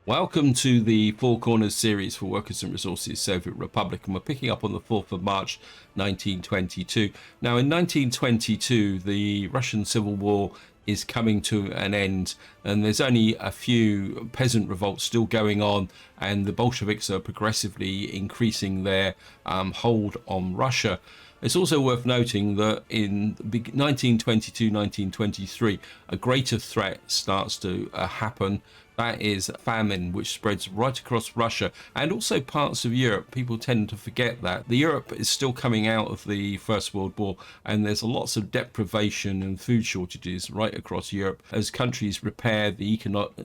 Welcome to the Four Corners series for Workers and Resources Soviet Republic, and we're picking up on the 4th of March 1922. Now, in 1922, the Russian Civil War is coming to an end, and there's only a few peasant revolts still going on, and the Bolsheviks are progressively increasing their hold on Russia. It's also worth noting that in 1922-1923, a greater threat starts to happen. That is famine, which spreads right across Russia and also parts of Europe. People tend to forget that. The Europe is still coming out of the First World War, and there's lots of deprivation and food shortages right across Europe as countries repair the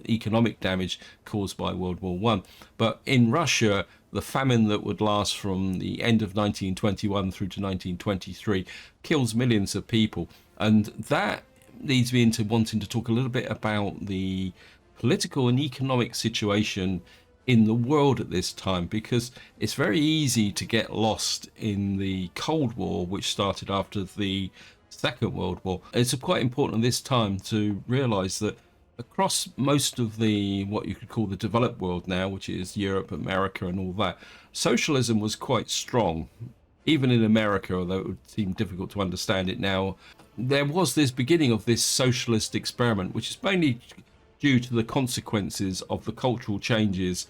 economic damage caused by World War One. But in Russia, the famine that would last from the end of 1921 through to 1923 kills millions of people. And that leads me into wanting to talk a little bit about the political and economic situation in the world at this time, because it's very easy to get lost in the Cold War, which started after the Second World War. It's quite important at this time to realize that across most of the what you could call the developed world now, which is Europe, America, and all that, socialism was quite strong. Even in America, although it would seem difficult to understand it now, there was this beginning of this socialist experiment, which is mainly due to the consequences of the cultural changes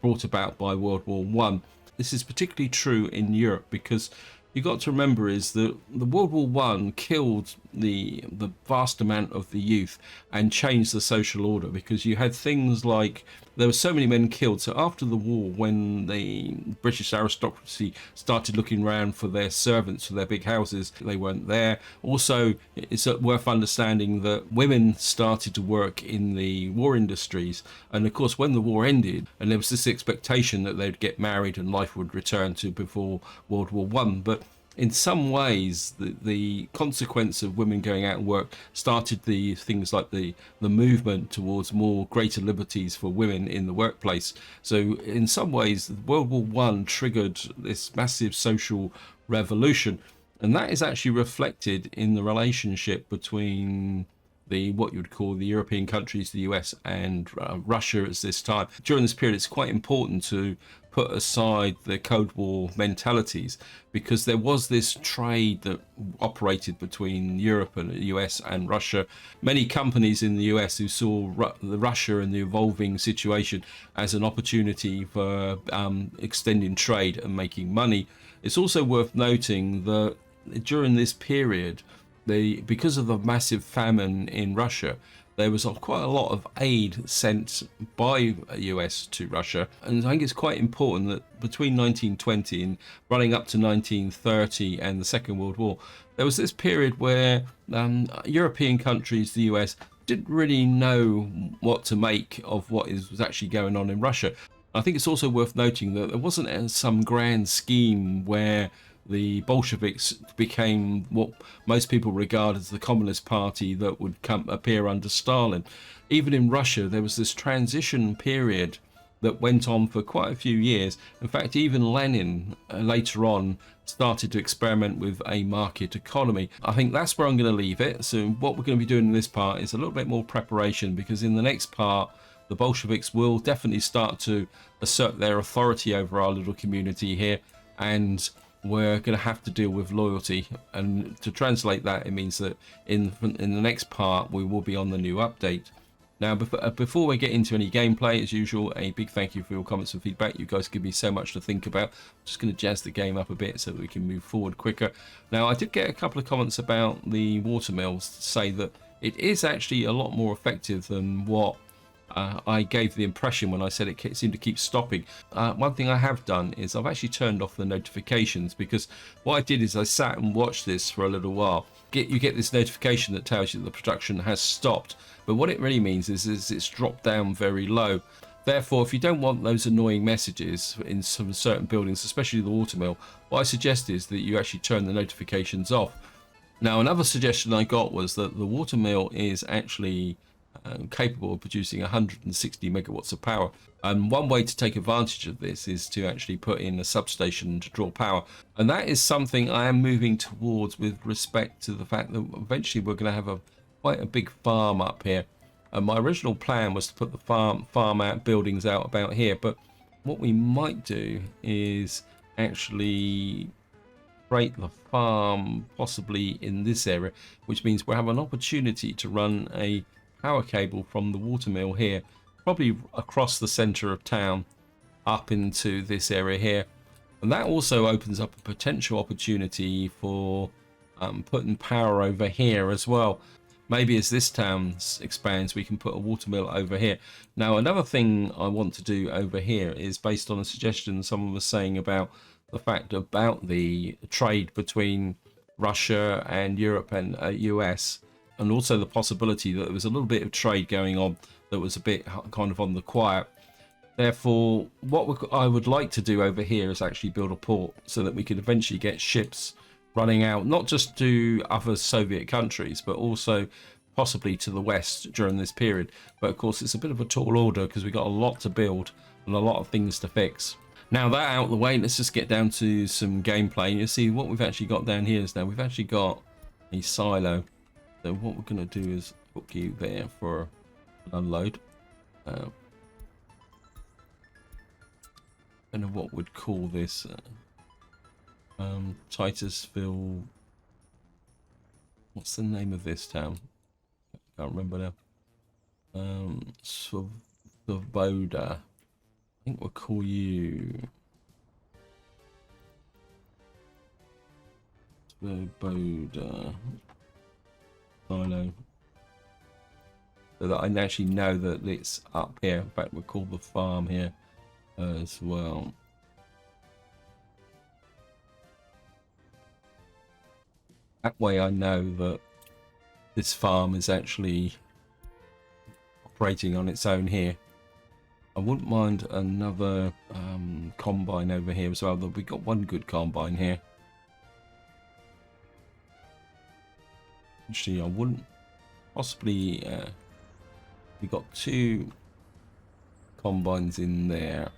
brought about by World War One. This is particularly true in Europe because you've got to remember is that the World War One killed the vast amount of the youth and changed the social order, because you had things like there were so many men killed. So after the war, when the British aristocracy started looking around for their servants for their big houses, they weren't there. Also, it's worth understanding that women started to work in the war industries, and of course when the war ended and there was this expectation that they'd get married and life would return to before World War One. But in some ways, the consequence of women going out and work started the things like the movement towards more greater liberties for women in the workplace. So in some ways, World War One triggered this massive social revolution, and that is actually reflected in the relationship between the what you would call the European countries, the US and Russia at this time. During this period, it's quite important to put aside the Cold War mentalities, because there was this trade that operated between Europe and the US and Russia. Many companies in the US who saw Russia and the evolving situation as an opportunity for extending trade and making money. It's also worth noting that during this period, because of the massive famine in Russia, there was quite a lot of aid sent by the US to Russia. And I think it's quite important that between 1920 and running up to 1930 and the Second World War, there was this period where European countries, the US, didn't really know what to make of what was actually going on in Russia. I think it's also worth noting that there wasn't some grand scheme where the Bolsheviks became what most people regard as the Communist Party that would appear under Stalin. Even in Russia, there was this transition period that went on for quite a few years. In fact, even Lenin later on started to experiment with a market economy. I think that's where I'm going to leave it. So what we're going to be doing in this part is a little bit more preparation, because in the next part, the Bolsheviks will definitely start to assert their authority over our little community here, and we're going to have to deal with loyalty. And to translate that, it means that in the next part we will be on the new update. Now, before we get into any gameplay, as usual, a big thank you for your comments and feedback. You guys give me so much to think about. I'm just going to jazz the game up a bit so that we can move forward quicker. Now, I did get a couple of comments about the watermills to say that it is actually a lot more effective than what I gave the impression when I said it seemed to keep stopping. One thing I have done is I've actually turned off the notifications, because what I did is I sat and watched this for a little while. You get this notification that tells you that the production has stopped, but what it really means is it's dropped down very low. Therefore, if you don't want those annoying messages in some certain buildings, especially the watermill, what I suggest is that you actually turn the notifications off. Now, another suggestion I got was that the watermill is actually capable of producing 160 megawatts of power, and one way to take advantage of this is to actually put in a substation to draw power, and that is something I am moving towards with respect to the fact that eventually we're going to have quite a big farm up here. And my original plan was to put the farm out buildings out about here, but what we might do is actually create the farm possibly in this area, which means we'll have an opportunity to run a power cable from the watermill here, probably across the center of town up into this area here. And that also opens up a potential opportunity for putting power over here as well. Maybe as this town expands, we can put a watermill over here. Now, another thing I want to do over here is based on a suggestion someone was saying about the fact about the trade between Russia and Europe and US, and also the possibility that there was a little bit of trade going on that was a bit kind of on the quiet. Therefore, what I would like to do over here is actually build a port so that we could eventually get ships running out, not just to other Soviet countries, but also possibly to the West during this period. But of course, it's a bit of a tall order because we've got a lot to build and a lot of things to fix. Now that out of the way, let's just get down to some gameplay. You see what we've actually got down here is now we've actually got a silo. So what we're going to do is hook you there for an unload. I don't know what we'd call this. Titusville. What's the name of this town? I can't remember now. Svoboda. I think we'll call you Svoboda Silo. So that I actually know that it's up here. In fact, we'll call the farm here as well. That way I know that this farm is actually operating on its own here. I wouldn't mind another combine over here as well. We've got one good combine here. Actually, I wouldn't possibly... we've got two combines in there.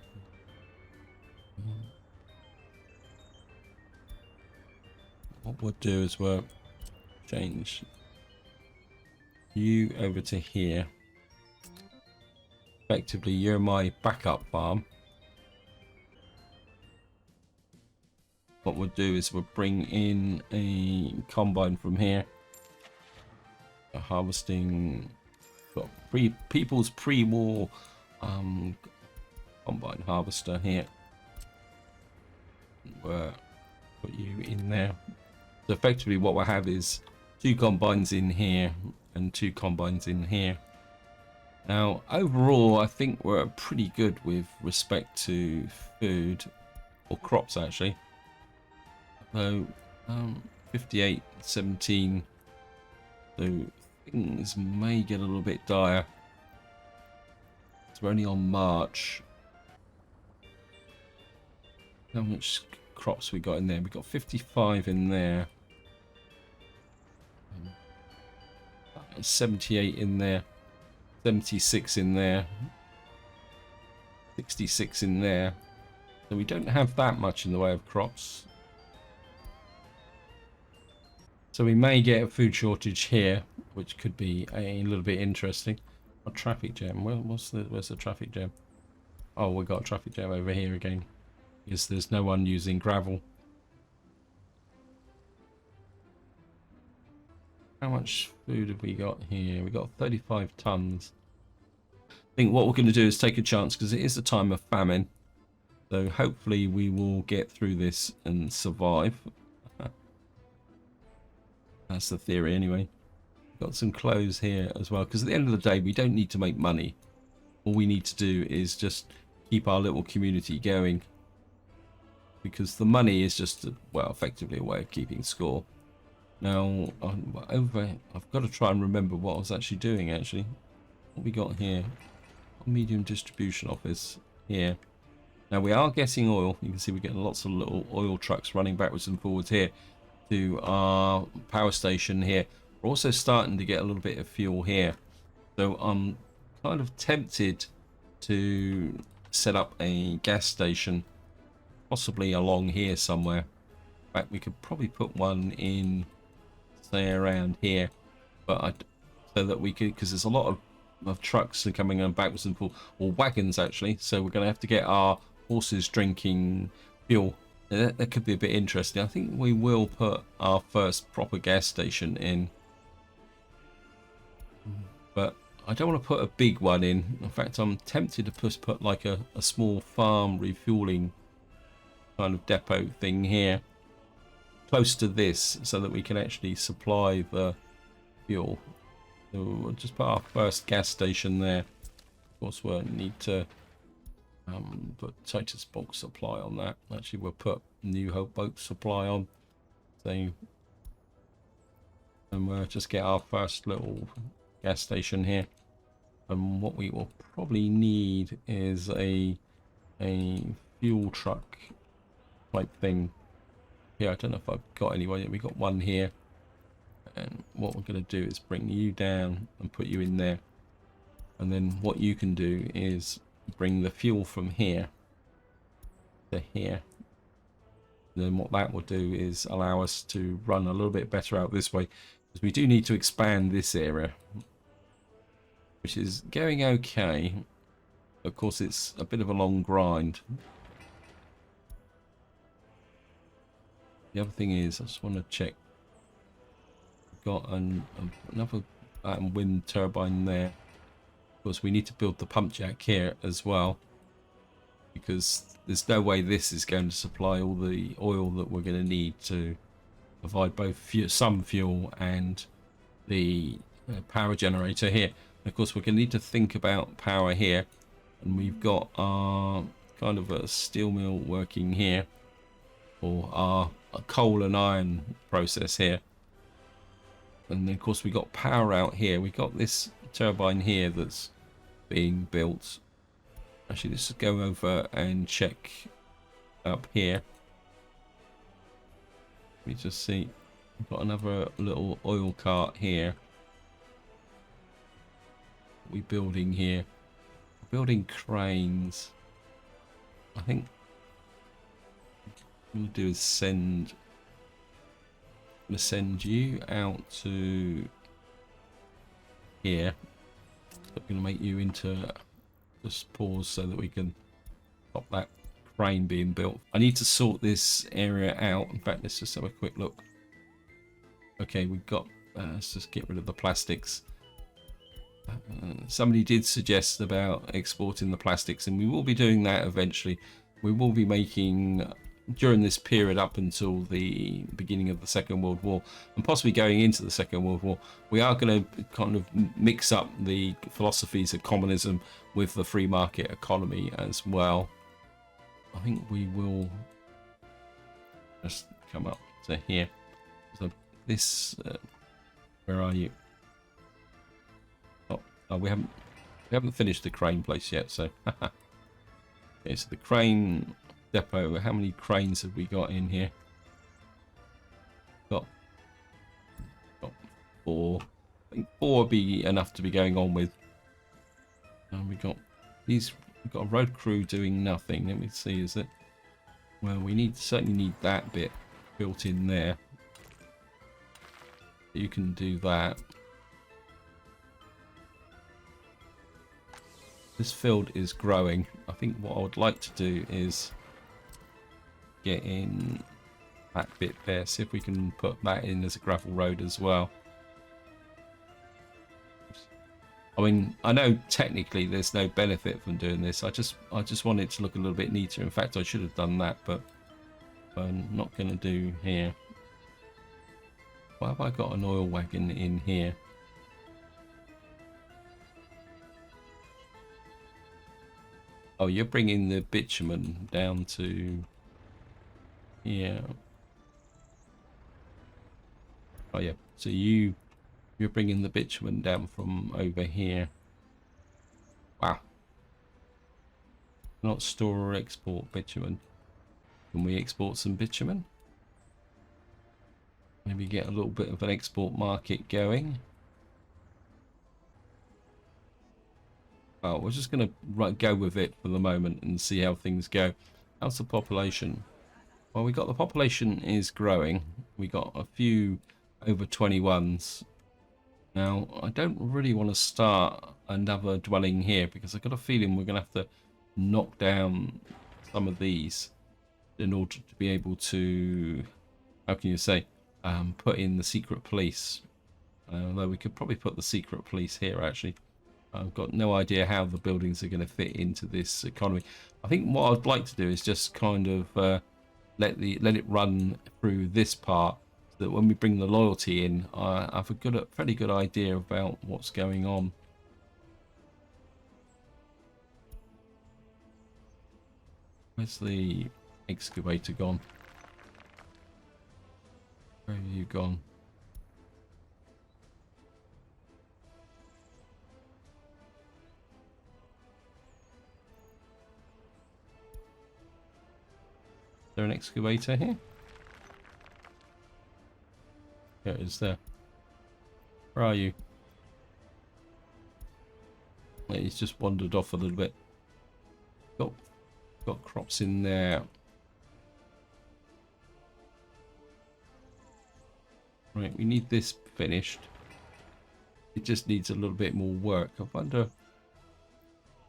What we'll do is we'll change you over to here. Effectively, you're my backup farm. What we'll do is we'll bring in a combine from here. A harvesting, got people's pre-war combine harvester here. We'll put you in there. So effectively what we'll have is two combines in here and two combines in here. Now overall I think we're pretty good with respect to food, or crops actually. So 58, 17, so things may get a little bit dire. So we're only on March. How much crops we got in there? We got 55 in there. 78 in there. 76 in there. 66 in there. So we don't have that much in the way of crops. So we may get a food shortage here, which could be a little bit interesting. A traffic jam. Where's the traffic jam? Oh, we got a traffic jam over here again. Because there's no one using gravel. How much food have we got here? We got 35 tons. I think what we're going to do is take a chance because it is a time of famine. So hopefully we will get through this and survive. That's the theory anyway. Got some clothes here as well because at the end of the day we don't need to make money. All we need to do is just keep our little community going. Because the money is just, well, effectively a way of keeping score. Now, I've got to try and remember what I was actually doing, actually. What we got here? Medium distribution office here. Now, we are getting oil. You can see we're getting lots of little oil trucks running backwards and forwards here to our power station here. We're also starting to get a little bit of fuel here. So I'm kind of tempted to set up a gas station possibly along here somewhere. In fact, we could probably put one in, say, around here, but so that we could, because there's a lot of of trucks are coming on backwards and forth, or wagons actually. So we're going to have to get our horses drinking fuel. That could be a bit interesting. I think we will put our first proper gas station in, but I don't want to put a big one in. In fact, I'm tempted to just put like a small farm refueling kind of depot thing here, close to this, so that we can actually supply the fuel. So we'll just put our first gas station there. Of course, we'll need to put Titus bulk supply on that. Actually, we'll put New Hope bulk supply on. So, and we'll just get our first little gas station here. And what we will probably need is a fuel truck type thing. Yeah, I don't know if I've got anyone yet. We got one here. And what we're going to do is bring you down and put you in there. And then what you can do is bring the fuel from here to here. And then what that will do is allow us to run a little bit better out this way. Because we do need to expand this area, which is going okay. Of course, it's a bit of a long grind. The other thing is, I just want to check. Got another wind turbine there. Of course, we need to build the pump jack here as well, because there's no way this is going to supply all the oil that we're going to need to provide both some fuel and the power generator here. And of course, we're going to need to think about power here, and we've got our kind of a steel mill working here, or our coal and iron process here. And then of course we got power out here. We got this turbine here that's being built. Actually, let's just go over and check up here. We just see we've got another little oil cart here. We're building here. We're building cranes. I think what I'm gonna do is send you out to here. I'm going to make you into, just pause so that we can stop that crane being built. I need to sort this area out. In fact, let's just have a quick look. Okay, we've got, let's just get rid of the plastics. Somebody did suggest about exporting the plastics, and we will be doing that eventually. We will be making, during this period up until the beginning of the Second World War, and possibly going into the Second World War, we are going to kind of mix up the philosophies of communism with the free market economy as well. I think we will just come up to here. So this, where are you? Oh, we haven't finished the crane place yet. So, okay, so the crane depot. How many cranes have we got in here? Got 4. I think 4 would be enough to be going on with. And we got these. We've got a road crew doing nothing. Let me see. Is it? Well, we certainly need that bit built in there. You can do that. This field is growing. I think what I would like to do is get in that bit there. See if we can put that in as a gravel road as well. I mean, I know technically there's no benefit from doing this. I just want it to look a little bit neater. In fact, I should have done that, but I'm not going to do here. Why have I got an oil wagon in here? Oh, you're bringing the bitumen down to here. Oh yeah, so you're bringing the bitumen down from over here. Wow. Not store or export bitumen. Can we export some bitumen? Maybe get a little bit of an export market going. Oh, we're just going to go with it for the moment and see how things go. How's the population? Well, we got the population is growing. We got a few over 21s. Now, I don't really want to start another dwelling here because I've got a feeling we're going to have to knock down some of these in order to be able to, how can you say, put in the secret police. Although we could probably put the secret police here, actually. I've got no idea how the buildings are going to fit into this economy. I think what I'd like to do is just kind of let it run through this part, so that when we bring the loyalty in, I have a fairly good idea about what's going on. Where's the excavator gone? Where have you gone? Is there an excavator here? Yeah, it is there. Where are you? Yeah, he's just wandered off a little bit. Got crops in there. Right, we need this finished. It just needs a little bit more work. I wonder,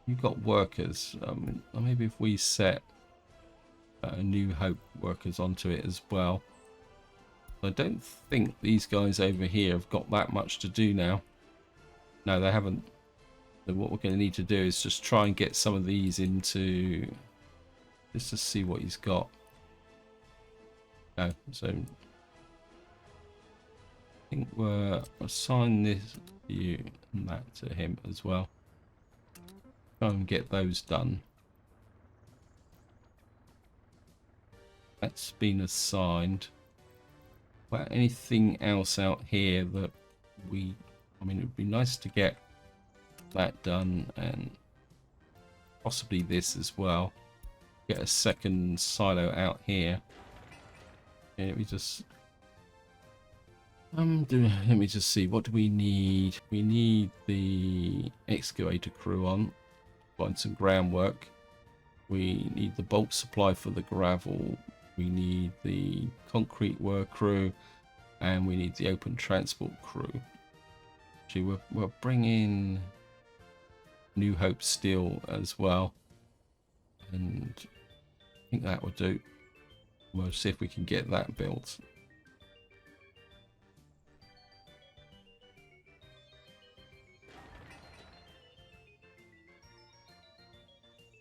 you've got workers. Maybe if we set New Hope workers onto it as well. I don't think these guys over here have got that much to do now. No, they haven't. So what we're going to need to do is just try and get some of these into, just to see what he's got. No, so I think we'll assign this to you and that to him as well. Try and get those done. That's been assigned. But anything else out here that I mean, it would be nice to get that done, and possibly this as well. Get a second silo out here. Yeah, let me just see, what do we need? We need the excavator crew on, find some groundwork. We need the bulk supply for the gravel. We need the concrete work crew, and we need the open transport crew. Actually, we're bringing New Hope steel as well, and I think that will do. We'll see if we can get that built.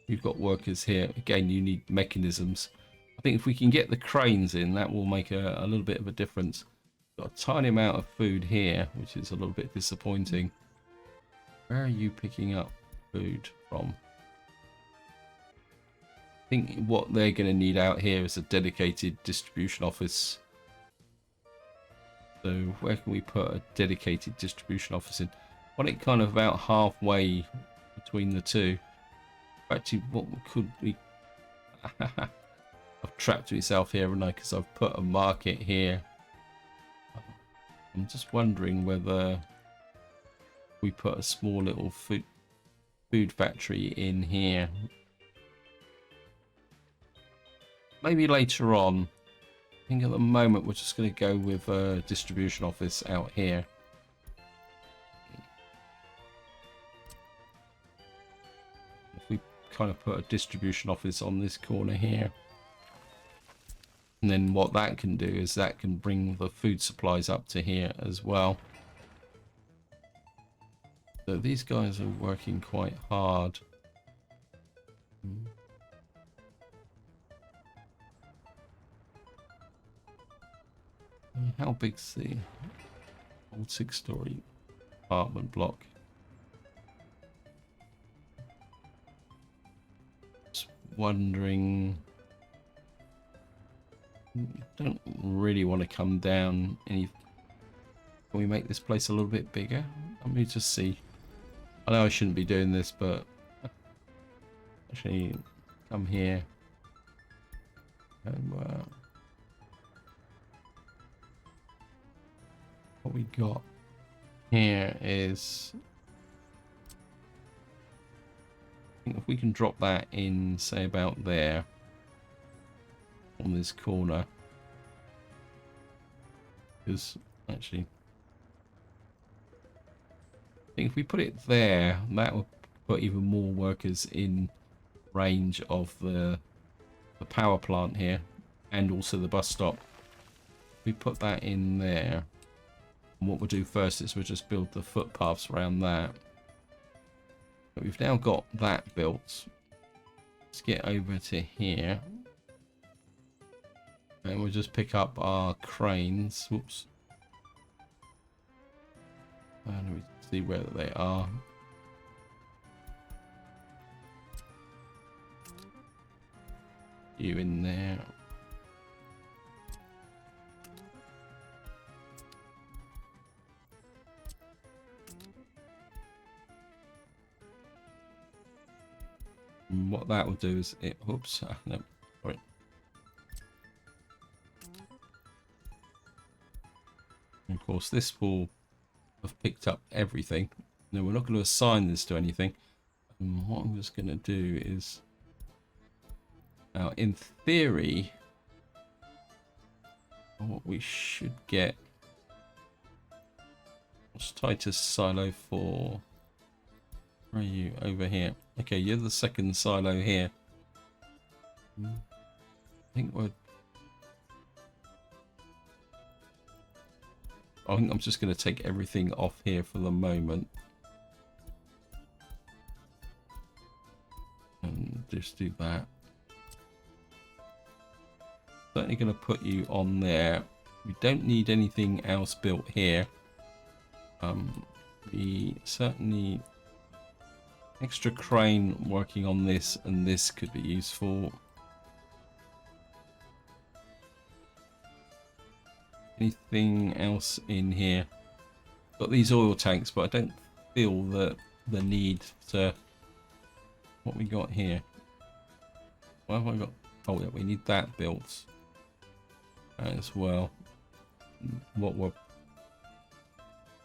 You've got workers here. Again, you need mechanisms. I think if we can get the cranes in, that will make a little bit of a difference. Got a tiny amount of food here, which is a little bit disappointing. Where are you picking up food from? I think what they're going to need out here is a dedicated distribution office. So where can we put a dedicated distribution office in? I want it kind of about halfway between the two. Actually, what could we... I've trapped myself here, haven't I? Because I've put a market here. I'm just wondering whether we put a small little food factory in here. Maybe later on. I think at the moment we're just going to go with a distribution office out here. If we kind of put a distribution office on this corner here. And then what that can do is that can bring the food supplies up to here as well. So these guys are working quite hard. How big's the old 6-story apartment block? Just wondering... Don't really want to come down any... Can we make this place a little bit bigger? Let me just see. I know I shouldn't be doing this, but actually come here and what we got here is, I think if we can drop that in, say about there on this corner, because actually think if we put it there, that will put even more workers in range of the power plant here, and also the bus stop. We put that in there. And what we'll do first is we'll just build the footpaths around that. But we've now got that built. Let's get over to here. And we'll just pick up our cranes. Whoops. And we see where they are. You in there. And what that will do is it, oops, no, sorry. And of course this will have picked up everything. No, we're not going to assign this to anything. And what I'm just going to do is, now in theory, what we should get, what's Titus silo for? Where are you? Over here. Okay, you're the second silo here. I think I'm just going to take everything off here for the moment. And just do that. Certainly going to put you on there. We don't need anything else built here. We certainly... extra crane working on this, and this could be useful. Anything else in here? Got these oil tanks, but I don't feel that the need to... what we got here? What have I got? Oh yeah, we need that built as well. What we're...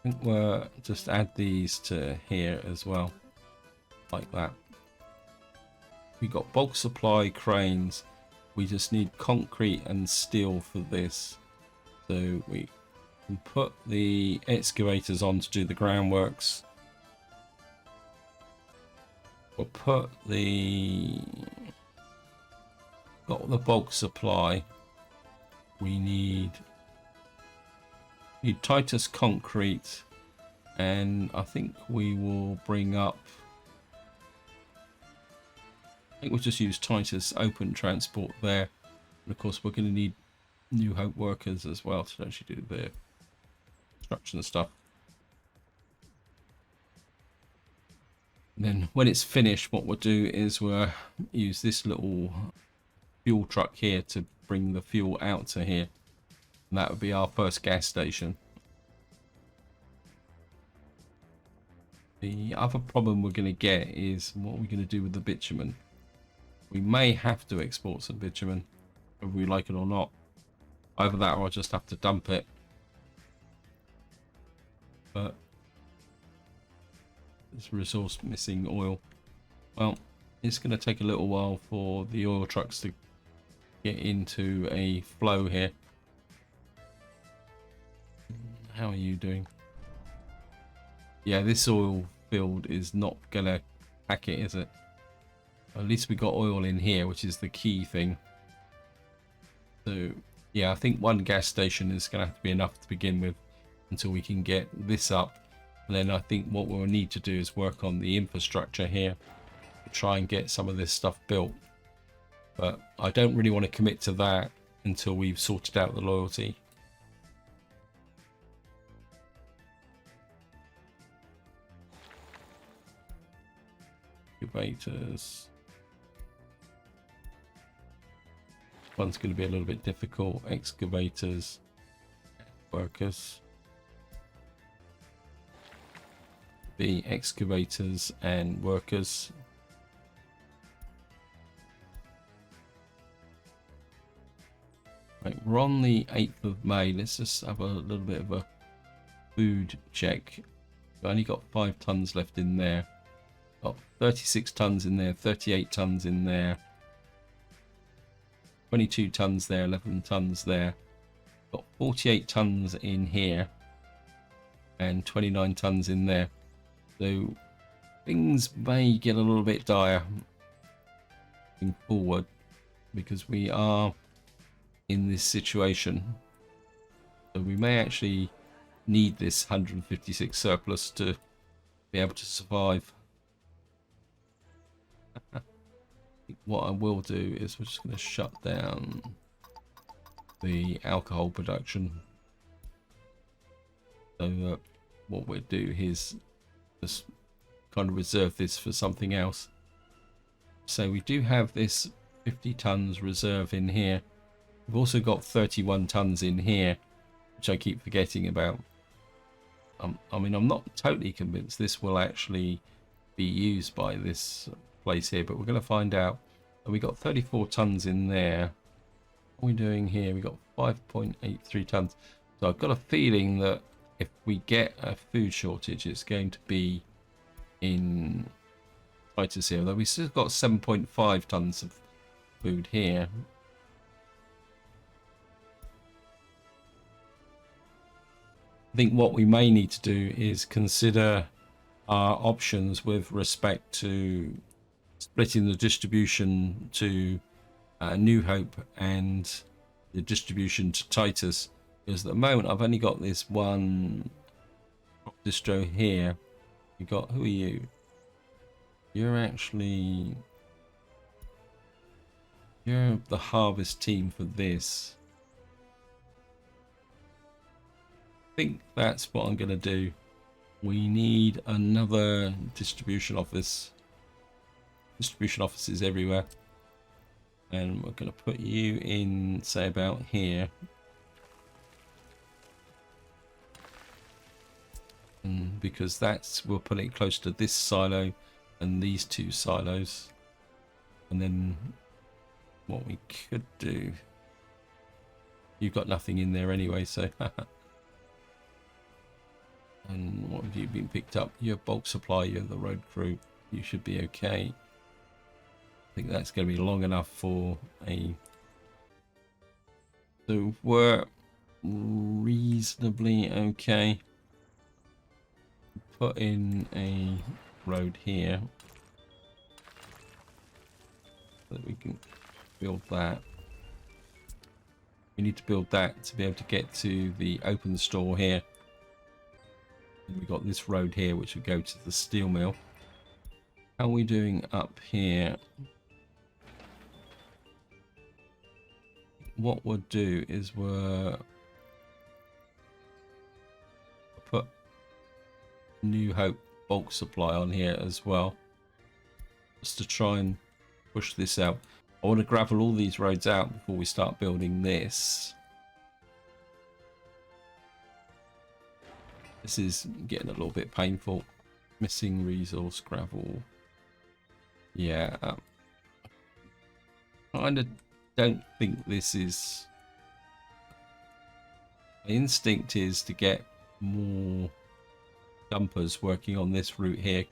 I think we'll just add these to here as well. Like that. We got bulk supply cranes. We just need concrete and steel for this. So we can put the excavators on to do the groundworks. We'll put the... got the bulk supply. We need Titus concrete, and I think we will bring up... I think we'll just use Titus open transport there. And of course we're going to need New Hope workers as well to actually do the construction stuff. And then when it's finished, what we'll do is we'll use this little fuel truck here to bring the fuel out to here. And that would be our first gas station. The other problem we're going to get is what we're going to do with the bitumen. We may have to export some bitumen, whether we like it or not. Either that or I'll just have to dump it. But there's resource missing oil. Well, it's going to take a little while for the oil trucks to get into a flow here. How are you doing? Yeah, this oil field is not going to pack it, is it? At least we got oil in here, which is the key thing. So yeah, I think one gas station is going to have to be enough to begin with until we can get this up. And then I think what we'll need to do is work on the infrastructure here to try and get some of this stuff built. But I don't really want to commit to that until we've sorted out the loyalty. Excavators. One's going to be a little bit difficult. Excavators, workers. The excavators and workers. Right, we're on the 8th of May. Let's just have a little bit of a food check. We've only got 5 tons left in there. Got 36 tons in there, 38 tons in there. 22 tons there, 11 tons there. Got 48 tons in here and 29 tons in there. So things may get a little bit dire moving forward because we are in this situation. So we may actually need this 156 surplus to be able to survive. What I will do is we're just going to shut down the alcohol production. So what we'll do is just kind of reserve this for something else. So we do have this 50 tons reserve in here. We've also got 31 tons in here, which I keep forgetting about. I mean, I'm not totally convinced this will actually be used by this place here, but we're going to find out. And we got 34 tons in there. What are we doing here? We got 5.83 tons. So I've got a feeling that if we get a food shortage, it's going to be in Titus here. Though we still got 7.5 tons of food here. I think what we may need to do is consider our options with respect to splitting the distribution to New Hope and the distribution to Titus, because at the moment I've only got this one distro here. You got, who are you? You're the harvest team for this. I think that's what I'm going to do. We need another distribution office. Distribution offices everywhere. And we're going to put you in, say, about here. And because we'll put it close to this silo and these two silos. And then what we could do... You've got nothing in there anyway, so... And what have you been picked up? You're bulk supply, you're the road crew. You should be okay. I think that's going to be long enough for a... So we're reasonably okay. Put in a road here. So that we can build that. We need to build that to be able to get to the open store here. We've got this road here which would go to the steel mill. How are we doing up here? What we'll do is we'll put New Hope bulk supply on here as well, just to try and push this out. I want to gravel all these roads out before we start building this. This is getting a little bit painful. Missing resource gravel. Yeah. I kind of don't think this is... My instinct is to get more dumpers working on this route here.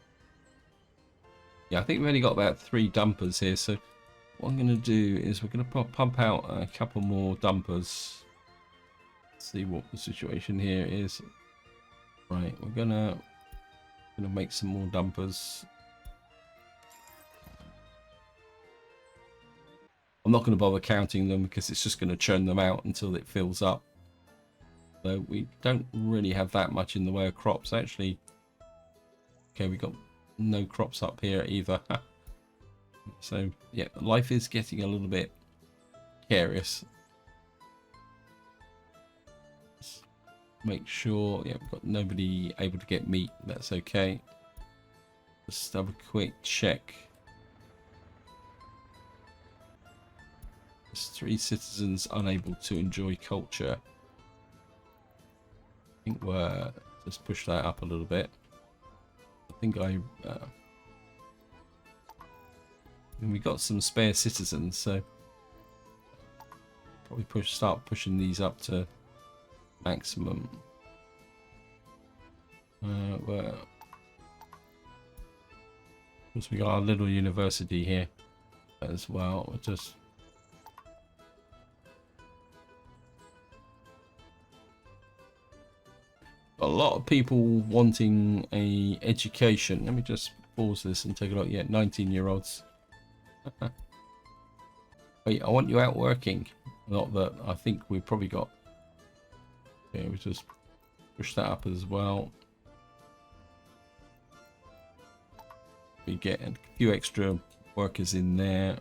Yeah, I think we've only got about 3 dumpers here. So what I'm going to do is we're going to pump out a couple more dumpers. Let's see what the situation here is. Right, we're gonna make some more dumpers. I'm not going to bother counting them because it's just going to churn them out until it fills up. So we don't really have that much in the way of crops actually. Okay, we got no crops up here either. So yeah, life is getting a little bit precarious. Make sure, yeah, we've got nobody able to get meat. That's okay. Just have a quick check. There's 3 citizens unable to enjoy culture. I think we're just push that up a little bit. I think and we got some spare citizens, so probably start pushing these up to maximum. Well, because we got our little university here as well. We'll just A lot of people wanting a education. Let me just pause this and take a look. Yeah, 19-year-olds. Wait, I want you out working. Not that I think we've probably got. Okay, we just push that up as well. We get a few extra workers in there.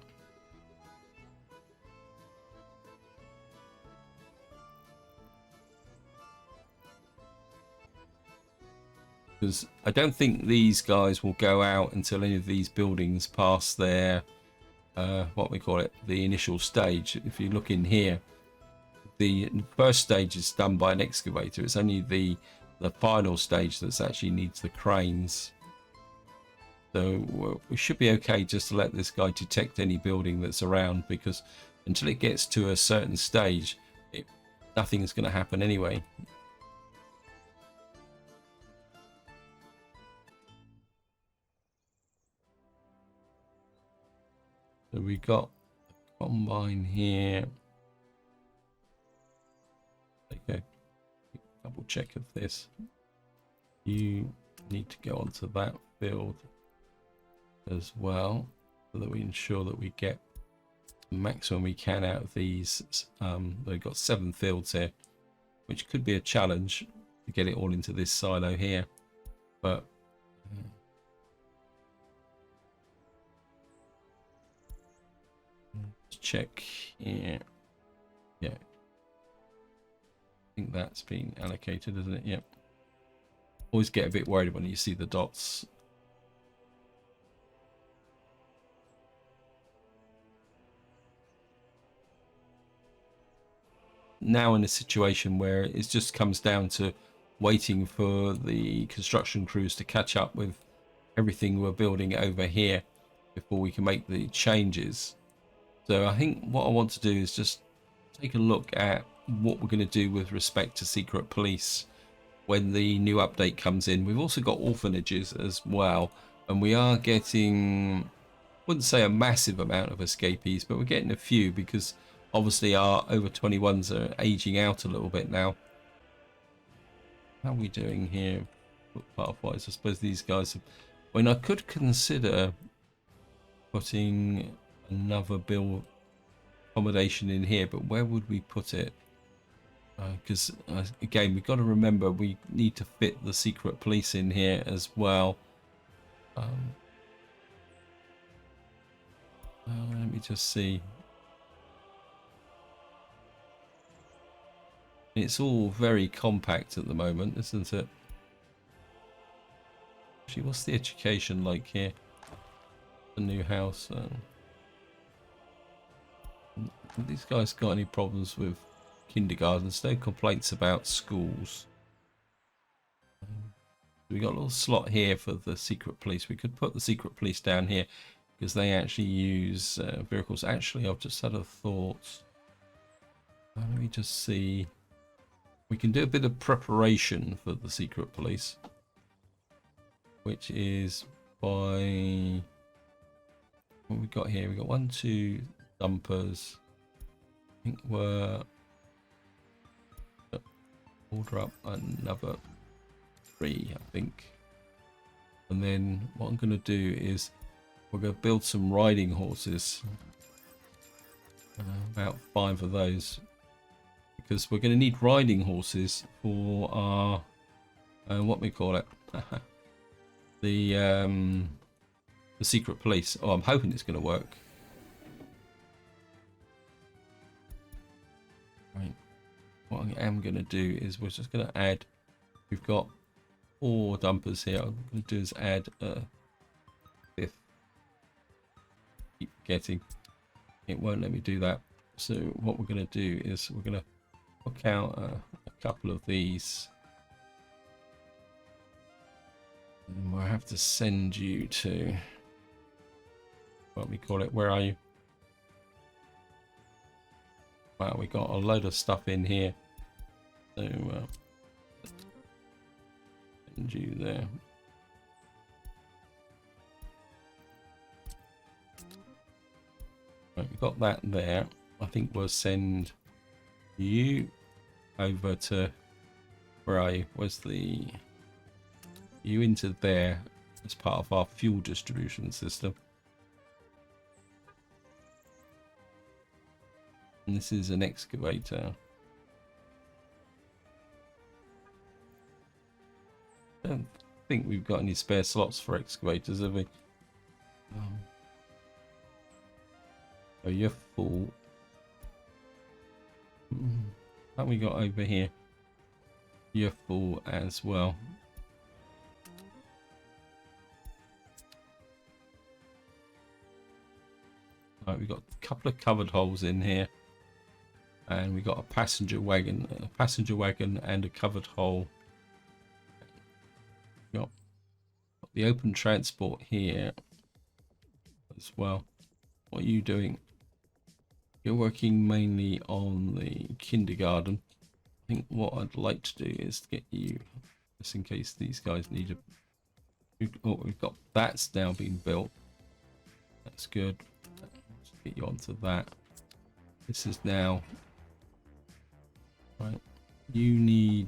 Because I don't think these guys will go out until any of these buildings pass their what we call it, the initial stage. If you look in here, the first stage is done by an excavator. It's only the final stage that's actually needs the cranes. So we should be okay just to let this guy detect any building that's around, because until it gets to a certain stage, nothing's going to happen anyway. So we got a combine here. Okay, double check of this. You need to go onto that field as well, so that we ensure that we get the maximum we can out of these. They've got 7 fields here, which could be a challenge to get it all into this silo here, but let's check here. Yeah, I think that's been allocated, isn't it? Yep. Always get a bit worried when you see the dots. Now in a situation where it just comes down to waiting for the construction crews to catch up with everything we're building over here before we can make the changes. So I think what I want to do is just take a look at what we're going to do with respect to secret police when the new update comes in. We've also got orphanages as well, and we are getting, I wouldn't say a massive amount of escapees, but we're getting a few, because obviously our over 21s are aging out a little bit now. How are we doing here footpath-wise? I suppose these guys have, I mean, I could consider putting another build accommodation in here, but where would we put it? Because again, we've got to remember we need to fit the secret police in here as well. Let me just see. It's all very compact at the moment, isn't it? Actually, what's the education like here? The new house. Have these guys got any problems with kindergartens? No complaints about schools. We got a little slot here for the secret police. We could put the secret police down here because they actually use vehicles. Actually, I've just had a thought. Let me just see. We can do a bit of preparation for the secret police, which is by what we got here. We got 1, 2 dumpers. I think we're order up another 3, I think. And then what I'm going to do is we're going to build some riding horses, about 5 of those, because we're going to need riding horses for our what we call it, the secret police. Oh, I'm hoping it's going to work. Right, what I am going to do is we're just going to add, we've got 4 dumpers here. What I'm going to do is add a 5th. Keep getting, it won't let me do that. So what we're going to do is we're going to hook out a couple of these, and we'll have to send you to what we call it. Where are you? Wow, we got a load of stuff in here, so send you there. Right, we got that there. I think we'll send you over to Where are you? Where's the... You into there as part of our fuel distribution system. And this is an excavator. I don't think we've got any spare slots for excavators, have we? Oh, you're full. What we got over here? You're full as well. Right, we've got a couple of covered holes in here. And we got a passenger wagon and a covered hole. Got the open transport here as well. What are you doing? You're working mainly on the kindergarten. I think what I'd like to do is get you, just in case these guys need a... Oh, we've got that's now been built. That's good. Let's get you onto that. This is now... Right. You need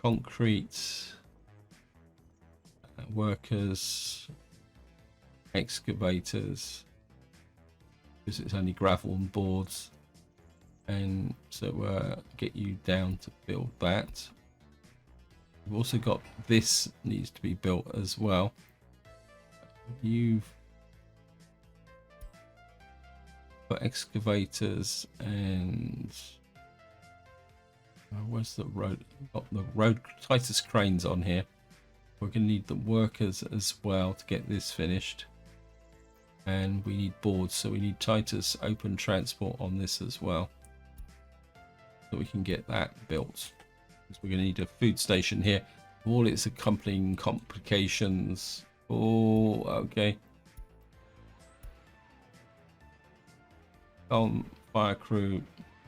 concrete workers, excavators, because it's only gravel and boards, and so get you down to build that. We've also got this needs to be built as well. You've got excavators and where's the road? We've got the road Titus cranes on here. We're going to need the workers as well to get this finished. And we need boards, so we need Titus open transport on this as well. So we can get that built. Because we're going to need a food station here. All its accompanying complications. Oh, okay. Fire crew.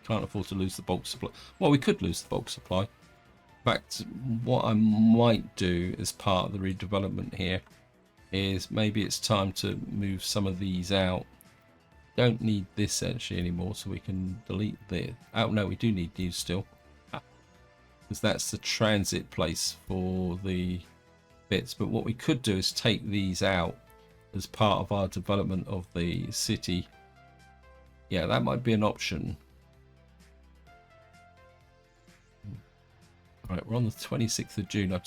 Can't afford to lose the bulk supply. Well, we could lose the bulk supply. In fact, what I might do as part of the redevelopment here is maybe it's time to move some of these out. Don't need this actually anymore, so we can delete this. Oh no, we do need these still, because that's the transit place for the bits. But what we could do is take these out as part of our development of the city. Yeah, that might be an option. Right, we're on the 26th of June.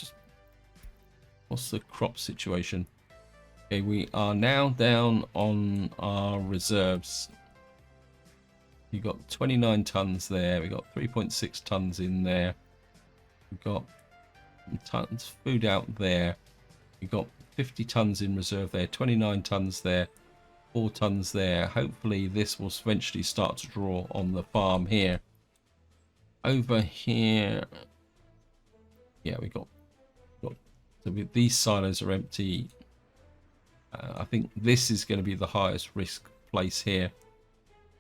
What's the crop situation? Okay, we are now down on our reserves. You've got 29 tons there. We've got 3.6 tons in there. We've got tons food out there. We've got 50 tons in reserve there. 29 tons there. 4 tons there. Hopefully this will eventually start to draw on the farm here. Over here... Yeah, we got so these silos are empty. I think this is going to be the highest risk place here,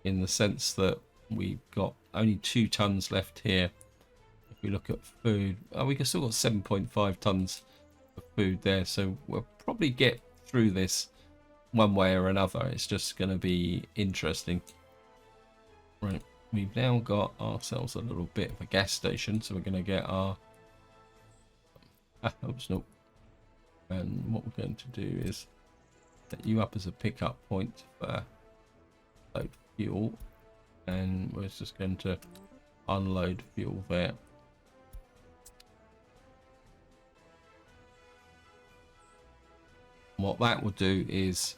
in the sense that we've got only 2 tons left here. If we look at food, we can still got 7.5 tons of food there, so we'll probably get through this one way or another. It's just going to be interesting. Right, we've now got ourselves a little bit of a gas station, so we're going to get our oops, nope. And what we're going to do is set you up as a pickup point for load fuel, and we're just going to unload fuel there. What that will do is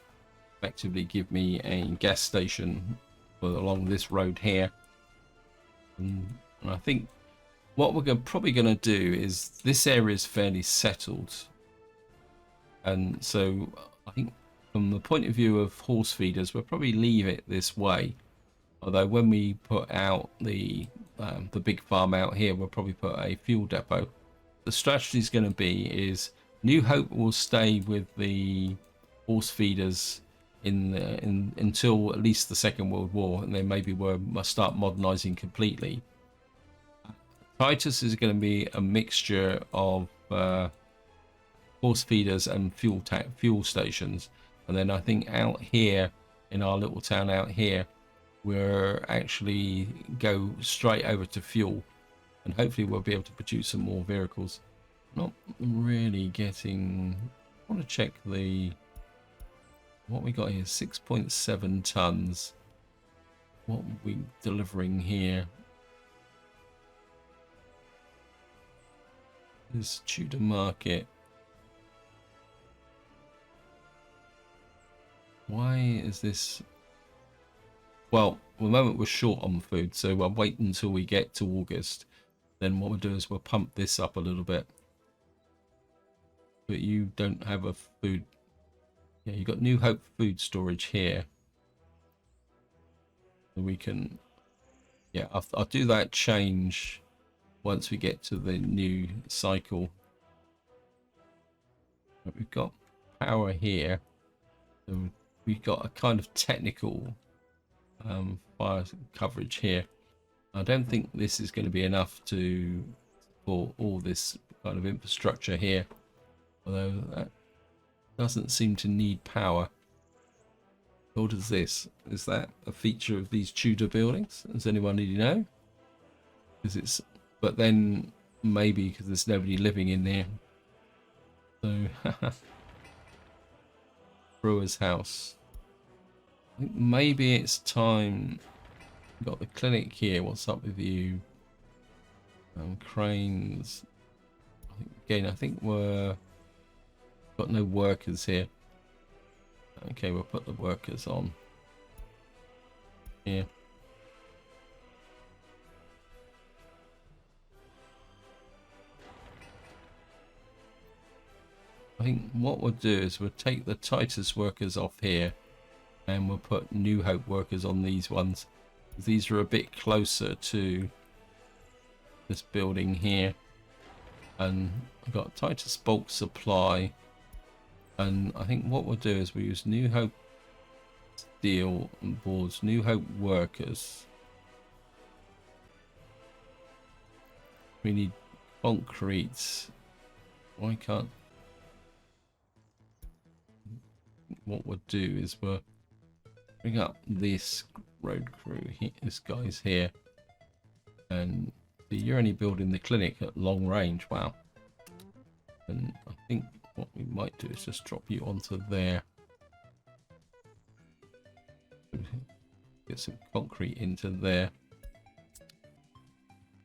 effectively give me a gas station along this road here, and I think what we're probably going to do is, this area is fairly settled, and so I think from the point of view of horse feeders, we'll probably leave it this way. Although when we put out the big farm out here, we'll probably put a fuel depot. The strategy is going to be is New Hope will stay with the horse feeders until at least the Second World War, and then maybe we'll start modernizing completely. Titus is going to be a mixture of horse feeders and fuel stations, and then I think out here in our little town out here, we'll actually go straight over to fuel, and hopefully we'll be able to produce some more vehicles. Not really getting. I want to check the what we got here. 6.7 tons. What are we delivering here? This Tudor market. Why is this? Well, at the moment we're short on food, so I'll wait until we get to August. Then what we'll do is we'll pump this up a little bit. But you don't have a food. Yeah, you got New Hope food storage here. So we can. Yeah, I'll do that change once we get to the new cycle. But we've got power here. So we've got a kind of technical fire coverage here. I don't think this is going to be enough to support all this kind of infrastructure here, although that doesn't seem to need power. Or does this? Is that a feature of these Tudor buildings? Does anyone really know? Because it's, but then maybe because there's nobody living in there. So brewer's house. I think maybe it's time. We've got the clinic here. What's up with you? Cranes. I think we're got no workers here. Okay, we'll put the workers on here. I think what we'll do is we'll take the Titus workers off here and we'll put New Hope workers on these ones. These are a bit closer to this building here. And I've got Titus bulk supply. And I think what we'll do is we use New Hope steel and boards, New Hope workers. We need concrete. Why can't? What we'll do is we'll bring up this road crew. This guy's here, and you're only building the clinic at long range. Wow. And I think what we might do is just drop you onto there. Get some concrete into there.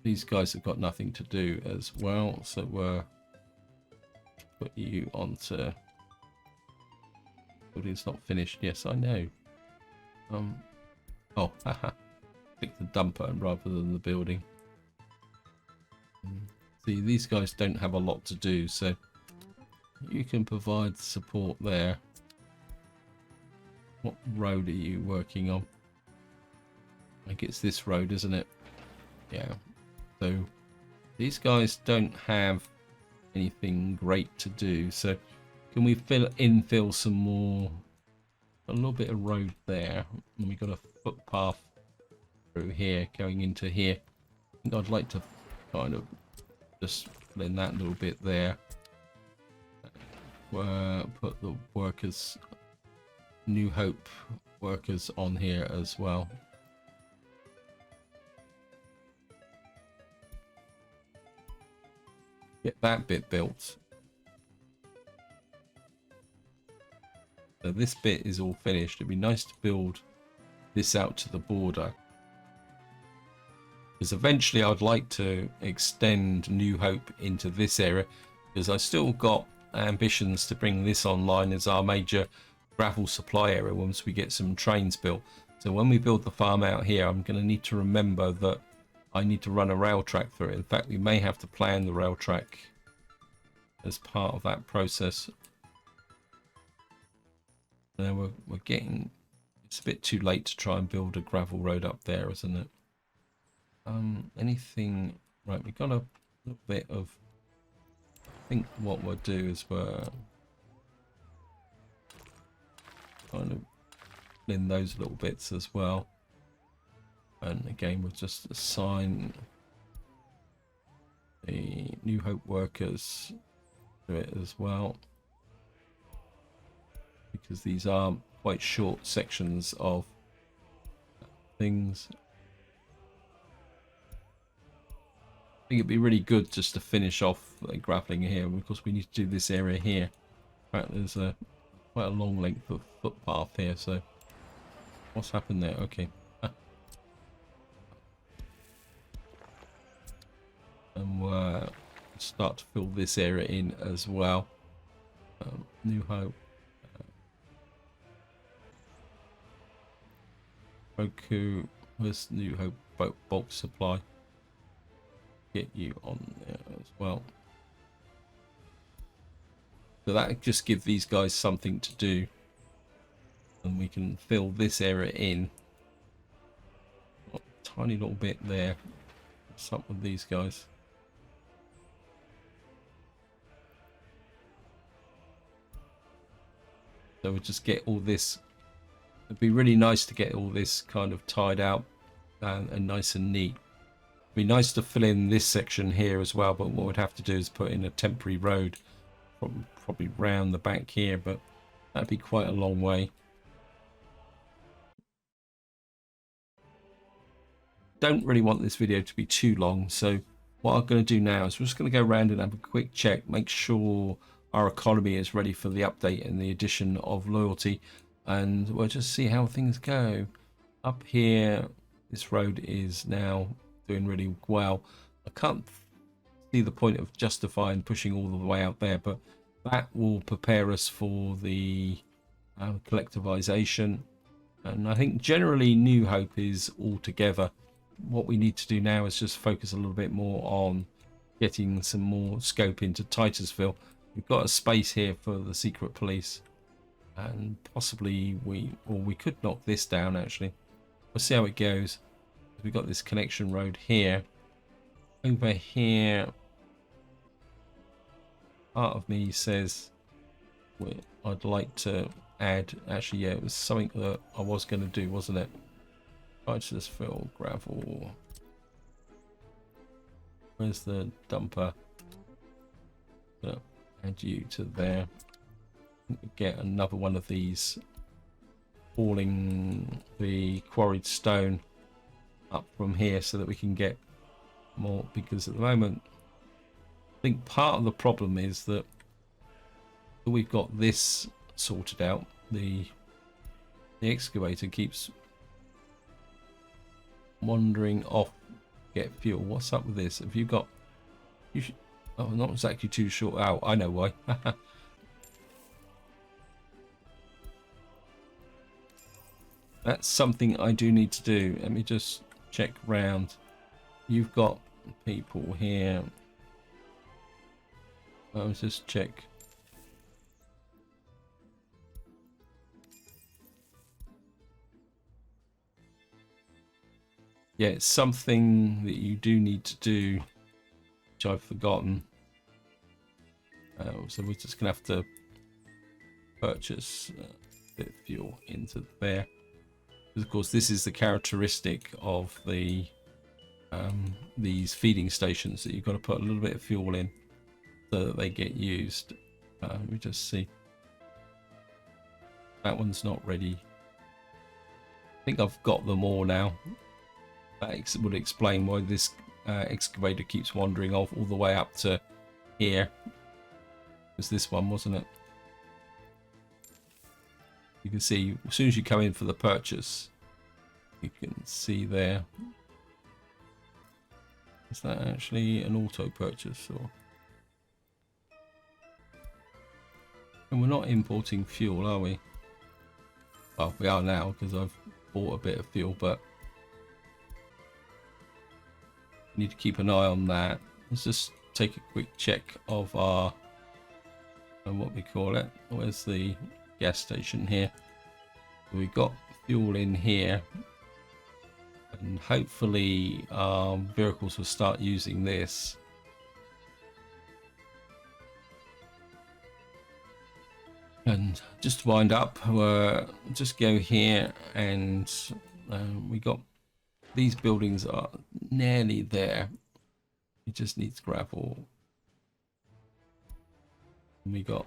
These guys have got nothing to do as well, so we'll put you onto. Building's not finished. Yes, I know. Oh, haha. Click the dumper rather than the building. See, these guys don't have a lot to do, so you can provide support there. What road are you working on? I think it's this road, isn't it? Yeah. So these guys don't have anything great to do, so can we infill some more? A little bit of road there, and we got a footpath through here going into here. I think I'd like to kind of just fill in that little bit there. Put the workers, New Hope workers on here as well. Get that bit built. So this bit is all finished. It'd be nice to build this out to the border, because eventually I'd like to extend New Hope into this area, because I still got ambitions to bring this online as our major gravel supply area once we get some trains built. So when we build the farm out here, I'm going to need to remember that I need to run a rail track through it. In fact, we may have to plan the rail track as part of that process. Now we're getting, it's a bit too late to try and build a gravel road up there, isn't it? Anything, right, we've got a little bit of, I think what we'll do is we're kind of in those little bits as well. And again, we'll just assign the New Hope workers to it as well, because these are quite short sections of things. I think it'd be really good just to finish off grappling here. Of course, we need to do this area here. In fact, there's quite a long length of footpath here. So, what's happened there? Okay. And we'll start to fill this area in as well. New Hope. Roku. Where's New Hope bulk supply? Get you on there as well. So that just gives these guys something to do. And we can fill this area in. A tiny little bit there. What's up with these guys? So we'll just get all this. It'd be really nice to get all this kind of tied out and nice and neat. It'd be nice to fill in this section here as well, but what we'd have to do is put in a temporary road probably round the back here, but that'd be quite a long way. Don't really want this video to be too long, so what I'm going to do now is we're just going to go around and have a quick check, make sure our economy is ready for the update and the addition of loyalty, and we'll just see how things go. Up here, this road is now doing really well. I can't see the point of justifying pushing all the way out there, but that will prepare us for the collectivization. And I think generally New Hope is all together. What we need to do now is just focus a little bit more on getting some more scope into Titusville. We've got a space here for the secret police, and possibly we could knock this down actually. We'll see how it goes. We've got this connection road here. Over here, part of me says I'd like to add, actually yeah, it was something that I was going to do, wasn't it? I just fill gravel. Where's the dumper? Add you to there. Get another one of these, hauling the quarried stone up from here so that we can get more, because at the moment I think part of the problem is that we've got this sorted out. The excavator keeps wandering off. Get fuel. What's up with this? Have you got? You should. Oh, not exactly too short out. I know why. That's something I do need to do. Let me just check round. You've got people here. I'll just check. Yeah, it's something that you do need to do, which I've forgotten. So we're just going to have to purchase a bit of fuel into there. Because of course, this is the characteristic of the these feeding stations, that you've got to put a little bit of fuel in so that they get used. Let me just see. That one's not ready. I think I've got them all now. That would explain why this excavator keeps wandering off all the way up to here. It was this one, wasn't it? You can see as soon as you come in for the purchase, you can see there. Is that actually an auto purchase, or? And we're not importing fuel, are we? Well, we are now because I've bought a bit of fuel, but we need to keep an eye on that. Let's just take a quick check of our what we call it. Where's the gas station here? We've got fuel in here, and hopefully our vehicles will start using this. And just to wind up, just go here, and we got these buildings are nearly there. It just needs gravel. And we got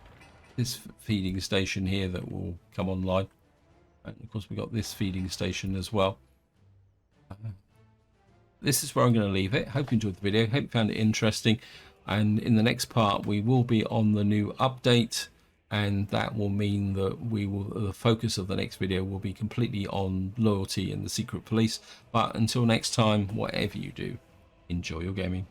this feeding station here that will come online, and of course we got this feeding station as well. this is where I'm going to leave it. Hope you enjoyed the video. Hope you found it interesting. And in the next part, we will be on the new update, and that will mean that the focus of the next video will be completely on loyalty and the secret police. But until next time, whatever you do, enjoy your gaming.